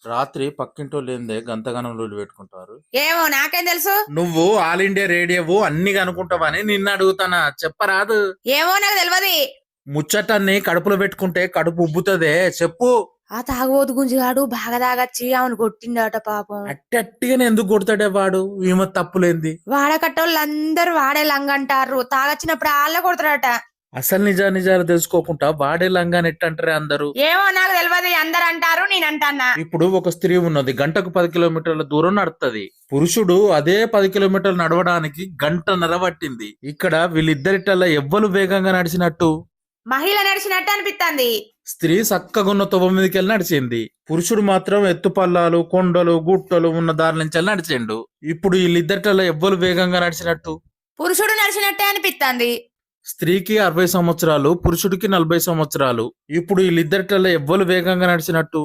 రాత్రి పక్కింటోళ్ళేందే గంతగనం లొల్లి పెట్టుకుంటారు. ఏమో నాకేం తెలుసు. నువ్వు ఆల్ ఇండియా రేడియోవు అన్ని కనుకుంటావని నిన్ను అడుగుతానా, చెప్పరాదు. ఏమో నాకు తెలియదు. ముచ్చటన్ని కడుపులో పెట్టుకుంటే కడుపు ఉబ్బుతదే, చెప్పు. ఆ తాగబోతు గుంజిగాడు బాగా తాగచ్చి ఆమెను కొట్టిండట పాపం. అట్టగానే ఎందుకు కొడతాడే వాడు? ఈమె తప్పులేంది? వాడకట్టోళ్ళందరూ వాడే లంగంటారు, తాగొచ్చినప్పుడు వాళ్ళే కొడతారట. అసలు నిజాలు తెలుసుకోకుండా వాడే లంగాని ఎట్టంటారే అందరూ. ఏమో నాకు తెలియదు, అందరు అంటారు నేను అంటానా. ఇప్పుడు ఒక స్త్రీ ఉన్నది, గంటకు 10 కిలోమీటర్ల దూరం నడుస్తుంది. పురుషుడు అదే 10 కిలోమీటర్లు నడవడానికి గంటన్నర పట్టింది. ఇక్కడ వీళ్ళిద్దరిటల్లా ఎవ్వరు వేగంగా నడిచినట్టు? మహిళ నడిచినట్టు అనిపిస్తుంది. స్త్రీ చక్కగున్న 9 నడిచింది. పురుషుడు మాత్రం ఎత్తుపల్లాలు, కొండలు, గుట్టలు ఉన్న దారి నుంచి నడిచిండు. ఇప్పుడు వీళ్ళిద్దరిటల్లా ఎవ్వరు వేగంగా నడిచినట్టు? పురుషుడు నడిచినట్టే అనిపిస్తుంది. స్త్రీకి 60 సంవత్సరాలు, పురుషుడికి 40 సంవత్సరాలు. ఇప్పుడు వీళ్ళిద్దరిటల్లా ఎవ్వరు వేగంగా నడిచినట్టు?